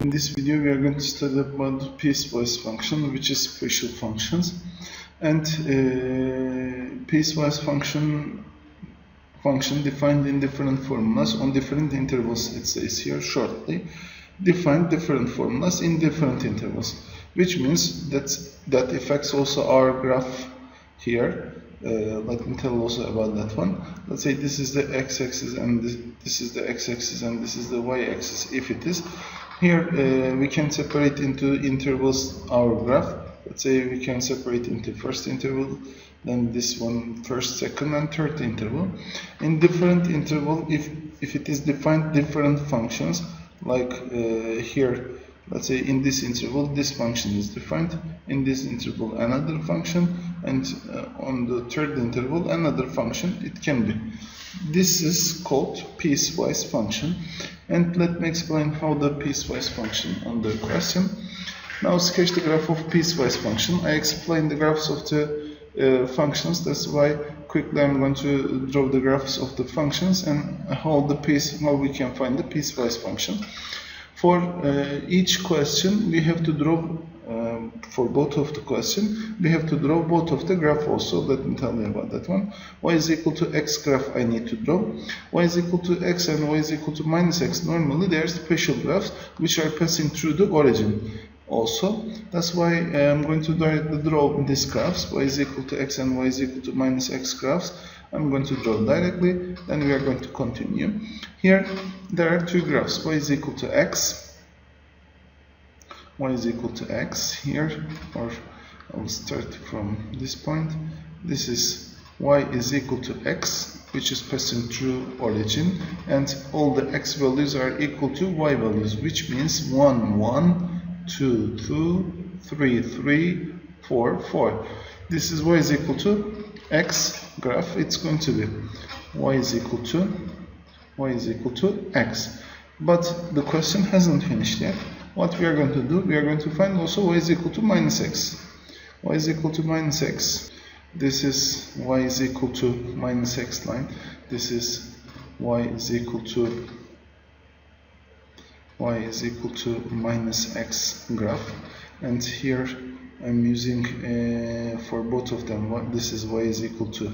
In this video, we are going to study about the piecewise function, which is special functions, and piecewise function defined in different formulas on different intervals. It says here shortly, define different formulas in different intervals, which means that affects also our graph here. Let me tell also about that one. Let's say this is the x-axis and this is the x-axis and this is the y-axis. If it is here, we can separate into intervals our graph. Let's say we can separate into first interval, then this one first, second, and third interval. In different interval, if it is defined different functions, like here, let's say in this interval this function is defined, in this interval another function, and on the third interval another function, it can be. This is called piecewise function, and let me explain how the piecewise function on the question. Now sketch the graph of piecewise function. I explained the graphs of the functions, that's why quickly I'm going to draw the graphs of the functions and how we can find the piecewise function. For each question we have to draw, for both of the question we have to draw both of the graph also. Let me tell you about that one. Y is equal to x graph I need to draw. Y is equal to x and y is equal to minus x. Normally they are special graphs which are passing through the origin also. That's why I'm going to directly draw these graphs, y is equal to x and y is equal to minus x graphs. I'm going to draw directly, then we are going to continue. Here there are two graphs, y is equal to x, y is equal to x here, or I will start from this point. This is y is equal to x, which is passing through origin, and all the x values are equal to y values, which means 1, 1, 2, 2, 3, 3, 4, 4. This is y is equal to x graph. It's going to be y is equal to x. But the question hasn't finished yet. What we are going to do, we are going to find also y is equal to minus x. Y is equal to minus x. This is y is equal to minus x line. This is y is equal to minus x graph, and here I'm using for both of them, this is y is equal to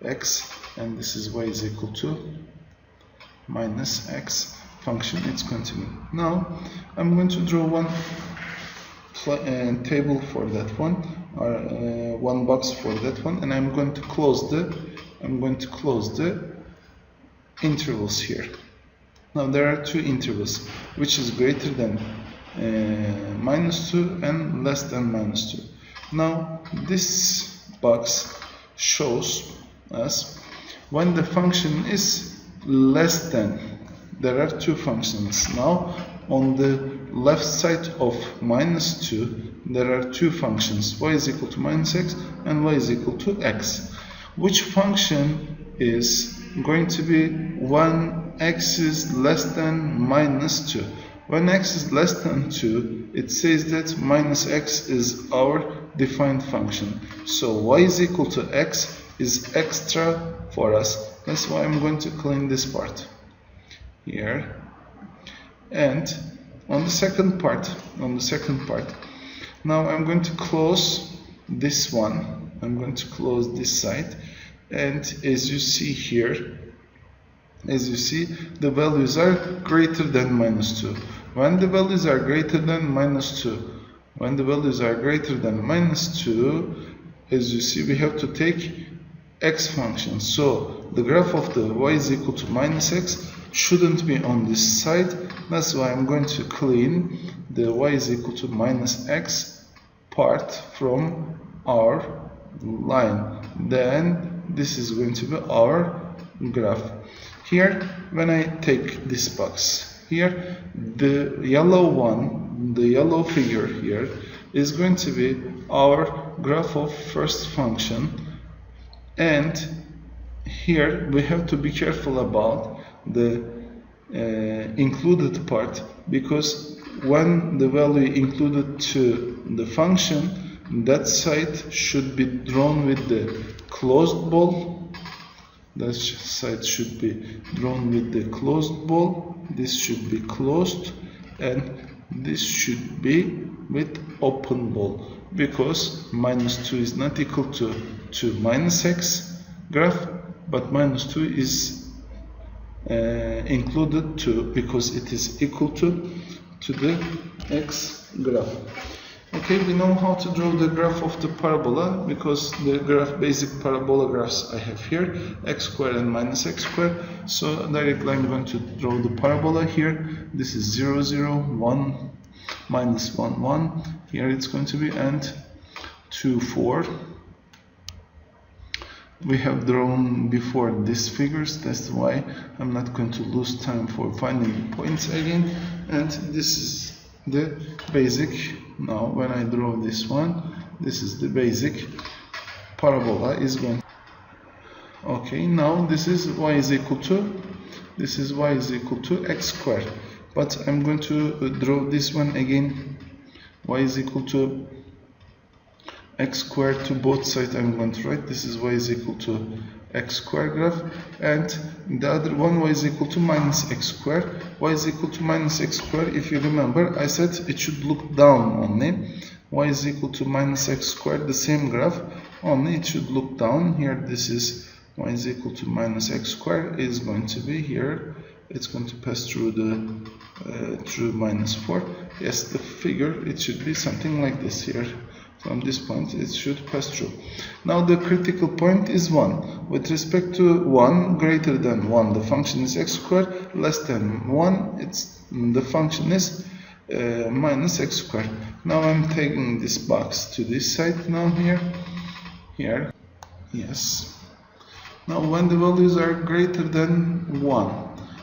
x and this is y is equal to minus x function. It's continuing. Now I'm going to draw one table for that one, or one box for that one, and I'm going to close the intervals here. Now there are two intervals, which is greater than minus 2 and less than minus 2. Now this box shows us when the function is less than. There are two functions. Now on the left side of minus 2 there are two functions, y is equal to minus x and y is equal to x. Which function is going to be when x is less than minus 2? When x is less than 2, it says that minus x is our defined function. So y is equal to x is extra for us. That's why I'm going to clean this part here. And on the second part, now I'm going to close this one. I'm going to close this side, and as you see here, the values are greater than minus 2. When the values are greater than minus 2, as you see, we have to take x function. So the graph of the y is equal to minus x shouldn't be on this side. That's why I'm going to clean the y is equal to minus x part from our line. Then this is going to be our graph. Here, when I take this box here, the yellow figure here is going to be our graph of first function, and here we have to be careful about the included part, because when the value included to the function, that side should be drawn with the closed ball. That side should be drawn with the closed ball. This should be closed, and this should be with open ball, because minus 2 is not equal to minus x graph, but minus 2 is included to, because it is equal to the x graph. Okay, we know how to draw the graph of the parabola, because the basic parabola graphs I have here, x squared and minus x squared. So directly I'm going to draw the parabola here. This is 0, 0, 1, minus 1, 1. Here it's going to be, and 2, 4. We have drawn before these figures, that's why I'm not going to lose time for finding the points again. And this is the basic. Now when I draw this one, this is the basic parabola is going. Okay, now this is y is equal to, this is y is equal to x squared, but I'm going to draw this one again. Y is equal to x squared to both sides. I'm going to write this is y is equal to x squared graph, and the other one y is equal to minus x squared. Y is equal to minus x squared, if you remember, I said it should look down only. Y is equal to minus x squared, the same graph, only it should look down. Here this is y is equal to minus x squared is going to be here. It's going to pass through the through minus 4. Yes, the figure, it should be something like this here. From this point it should pass through. Now the critical point is 1. With respect to 1 greater than 1, the function is x squared. Less than 1, the function is minus x squared. Now I'm taking this box to this side now here. Yes. Now when the values are greater than 1,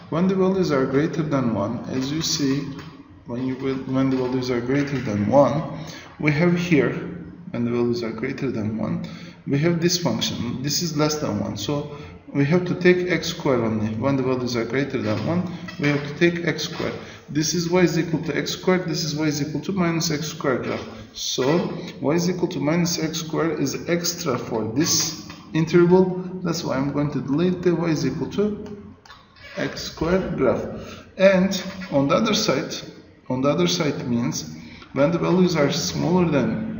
when the values are greater than 1, as you see, when the values are greater than 1, we have here, when the values are greater than 1, we have this function. This is less than 1, so we have to take x squared only. When the values are greater than 1, we have to take x squared. This is y is equal to x squared, this is y is equal to minus x squared graph. So y is equal to minus x squared is extra for this interval. That's why I'm going to delete the y is equal to x squared graph. And on the other side means when the values are smaller than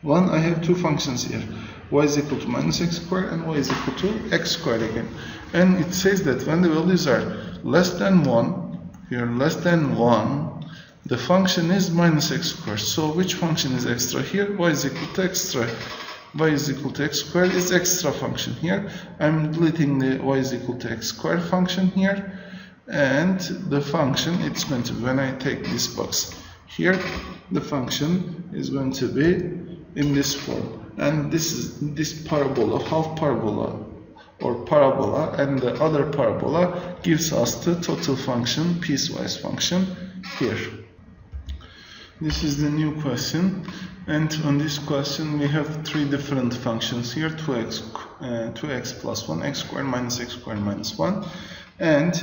1, I have two functions here. Y is equal to minus x squared and y is equal to x squared again. And it says that when the values are less than 1, here less than 1, the function is minus x squared. So which function is extra here? Y is equal to extra. Y is equal to x squared is extra function here. I'm deleting the y is equal to x squared function here. And the function, it's going to be, when I take this box here, the function is going to be in this form. And this is this parabola, half parabola or parabola, and the other parabola gives us the total function, piecewise function here. This is the new question, and on this question we have three different functions here: 2x plus 1, x squared minus x squared minus 1. And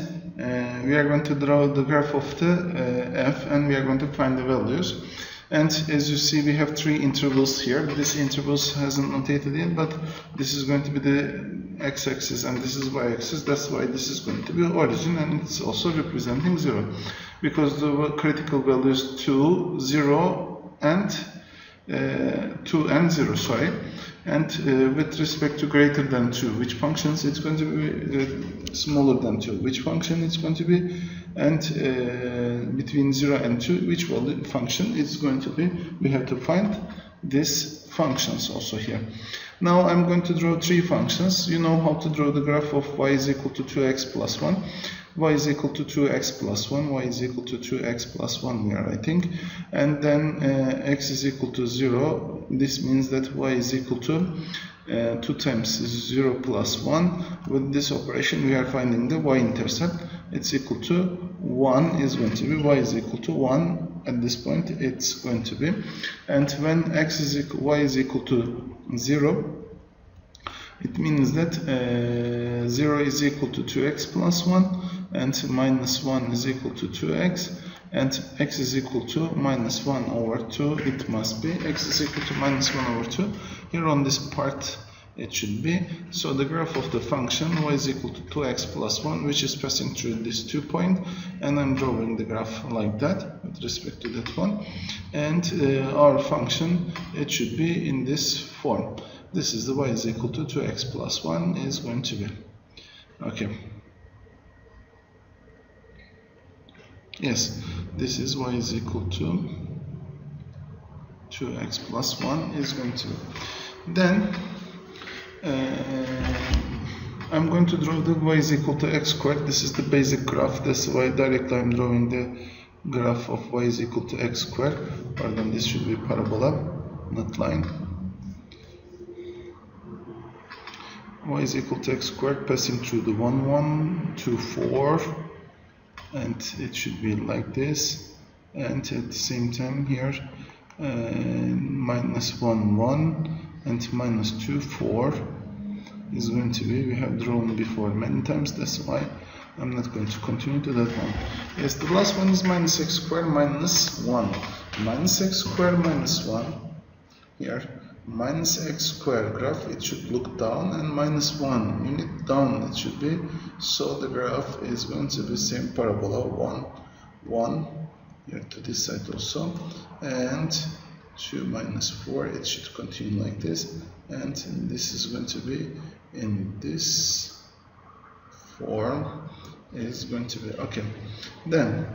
we are going to draw the graph of the f, and we are going to find the values. And as you see, we have three intervals here. This intervals hasn't notated yet, but this is going to be the x-axis and this is y-axis. That's why this is going to be origin, and it's also representing 0, because the critical value is 2, 0, and 2 and 0, sorry. And with respect to greater than 2, which functions it's going to be, smaller than 2, which function it's going to be, and between 0 and 2, which value function it's going to be. We have to find these functions also here. Now I'm going to draw three functions. You know how to draw the graph of y is equal to 2x plus 1. Y is equal to 2x plus 1, y is equal to 2x plus 1 we are writing, and then x is equal to 0. This means that y is equal to 2 times 0 plus 1. With this operation we are finding the y-intercept. It's equal to 1 is going to be, y is equal to 1 at this point it's going to be, and when y is equal to 0, it means that 0 is equal to 2x plus 1, and minus 1 is equal to 2x, and x is equal to minus 1 over 2. It must be x is equal to minus 1 over 2. Here on this part it should be. So the graph of the function y is equal to 2x plus 1, which is passing through this 2 point, and I'm drawing the graph like that with respect to that one. And our function, it should be in this form. This is the y is equal to 2x plus 1 is going to be. Okay. Yes, this is y is equal to 2x plus 1 is going to be. Then I'm going to draw the y is equal to x squared. This is the basic graph. That's why directly I'm drawing the graph of y is equal to x squared. Pardon, this should be parabola, not line. Y is equal to x squared passing through the 1, 1, 2, 4, and it should be like this. And at the same time here, minus 1, 1, and minus 2, 4 is going to be, we have drawn before many times, that's why I'm not going to continue to that one. Yes, the last one is minus x squared minus 1. Minus x squared minus 1, here, minus x squared graph, it should look down, and minus 1 unit down it should be. So the graph is going to be same parabola, 1, 1, here to this side also, and 2 minus 4, it should continue like this, and this is going to be in this form, is going to be okay. Then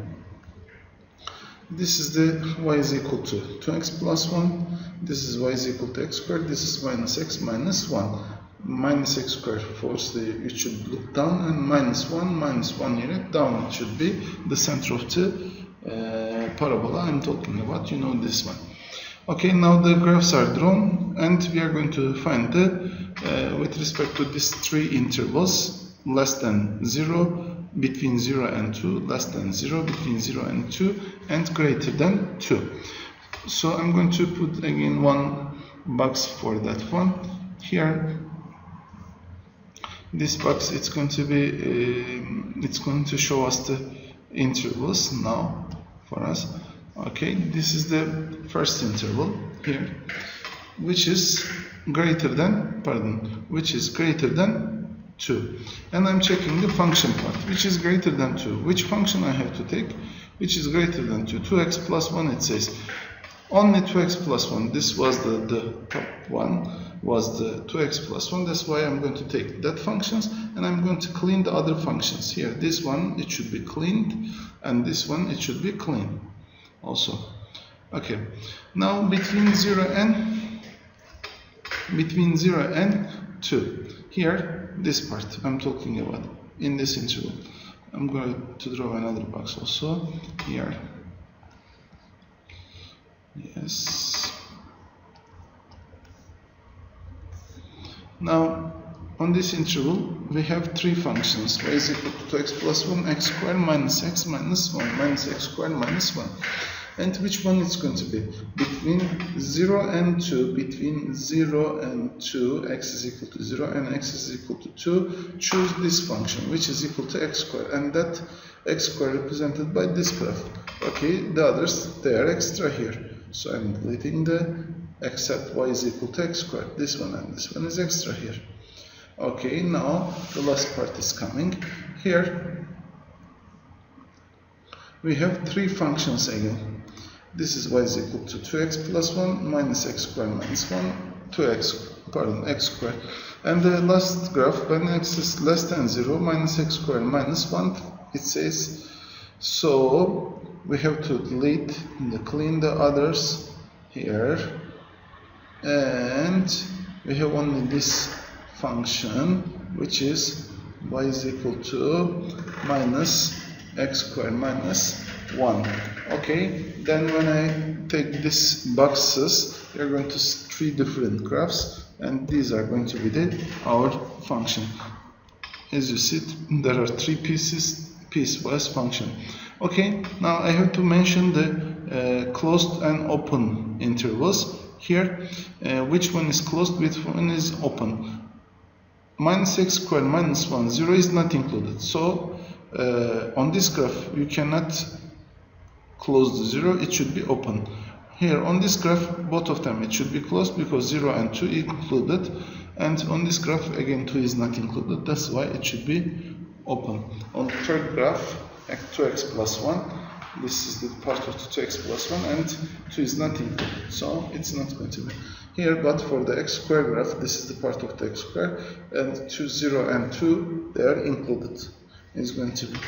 this is the y is equal to 2x plus 1, this is y is equal to x squared, this is minus x minus 1. Minus x squared, firstly it should look down, and minus 1 unit down, it should be the center of the parabola I'm talking about, you know this one. Okay, now the graphs are drawn, and we are going to find the, with respect to these three intervals, less than 0, between 0 and 2, less than 0, between 0 and 2, and greater than 2. So I'm going to put again one box for that one. Here, this box, it's going to be, it's going to show us the intervals now for us. Okay, this is the first interval here, which is greater than, which is greater than 2. And I'm checking the function part, which is greater than 2. Which function I have to take, which is greater than 2? 2x plus 1, it says. Only 2x plus 1. This was the top one, was the 2x plus 1. That's why I'm going to take that functions, and I'm going to clean the other functions. Here, this one, it should be cleaned, and this one, it should be clean also. Okay, now between 0 and 2, here, this part I'm talking about, in this interval. I'm going to draw another box also here. Yes. Now on this interval we have three functions: y is equal to 2x plus 1, x squared minus x minus 1, minus x squared minus 1. And which one is going to be? Between 0 and 2, between 0 and 2, x is equal to 0 and x is equal to 2, choose this function, which is equal to x squared, and that x squared represented by this graph. Okay, the others, they are extra here. So I'm deleting the except y is equal to x squared. This one and this one is extra here. Okay, now the last part is coming. Here we have three functions again. This is y is equal to 2x plus 1 minus x squared minus 1, 2x, x squared. And the last graph, when x is less than 0, minus x squared minus 1, it says. So we have to delete and clean the others here, and we have only this function, which is y is equal to minus x squared minus 1. Okay, then when I take these boxes, we are going to see three different graphs, and these are going to be our function. As you see, there are three pieces, piecewise function. Okay, now I have to mention the closed and open intervals here. Which one is closed, which one is open? Minus x squared minus 1, 0 is not included. So on this graph you cannot close the 0, it should be open. Here on this graph, both of them, it should be closed because 0 and 2 included. And on this graph again 2 is not included, that's why it should be open. On the third graph 2x plus 1, this is the part of 2x plus 1 and 2 is not included, so it's not going to be here. But for the x square graph, this is the part of the x square, and 2, 0 and 2 they are included. It's going to be